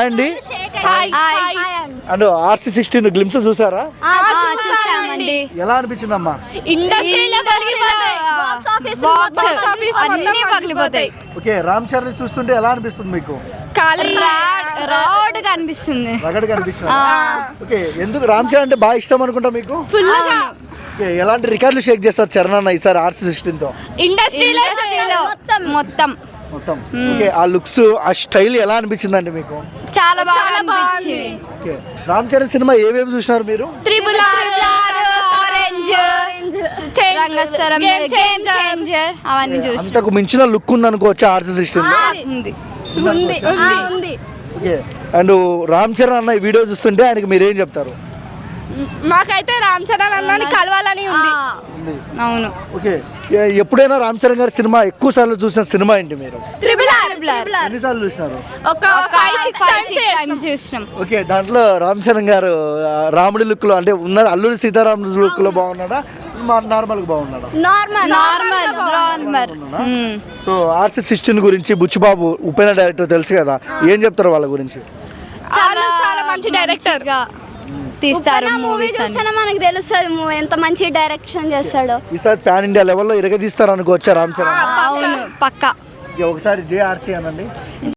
అండి and RC16 glimpse చూసారా? చూసామండి. ఎలా అనిపించిందమ్మా? ఇండస్ట్రీలో అన్ని పగిలిపోతాయి. ఓకే, రామ్ చరణ్ చూస్తుంటే ఎలా అనిపిస్తుంది మీకు? రోడ్ కనిపిస్తుంది. రగడ కనిపిస్తుంది. ఓకే, ఎందుకు రామ్ చరణ్ అంటే బాగా ఇష్టం అనుకుంటా మీకు? ఓకే, ఎలాంటి రికార్డులు షేక్ చేస్తారు చరణ్ అన్న ఈసారి RC16 తో? ఇండస్ట్రీలో మొత్తం మొత్తం. ఓకే, ఆ లుక్స్ ఆ స్టైల్ ఎలా అనిపించిందండి మీకు? చాలా బాగా అనిపించింది. ఓకే, రామ్ చరణ్ సినిమా ఏవేవి చూసినారు మీరు? త్రిబుల్ ఆర్, ఆరెంజ్, రంగస్థలం, గేమ్ చేంజర్ అవన్నీ చూసి అంతకు మించిన లుక్ ఉంది అనుకోవచ్చు RC16 లో? ఉంది. ఓకే, అండ్ రామ్ చరణ్ అన్న ఈ వీడియో చూస్తుంటే ఆయనకి మీరేం చెప్తారు? మాకైతే రామ్ చరణ్ అన్నని కలవాలని ఉంది. అవును. ఓకే, ఎప్పుడైనా రామ్ చరణ్ గారి సినిమా ఎక్కువ సార్లు చూసిన సినిమా ఏంటి మీరు? Triple R. ఎన్నిసార్లు చూసినారు? ఒక 5-6 టైమ్స్ చూసినాం. ఓకే, దాంట్లో రామ్ చరణ్ గారు రాముడి లుక్ లో అంటే ఉన్నారు, అల్లూరి సీతారాముడి లుక్ లో బాగున్నాడా, నార్మల్ గా బాగున్నాడా? నార్మల్. సో RC16 గురించి బుచ్చిబాబు ఉపేన డైరెక్టర్ తెలుసు కదా, ఏం చెప్తారు వాళ్ళ గురించి? చాలా మంచి డైరెక్టర్ గా తీస్తారు మూవీస్. మనకు తెలుస్తుంది ఎంత మంచి డైరెక్షన్ చేస్తాడో. ఈసారి పాన్ ఇండియా లెవెల్లో ఇరగదీస్తారు అనుకోవచ్చా రామ్ చరణ్? అవును, పక్కా. ఒకసారి JRC అనండి.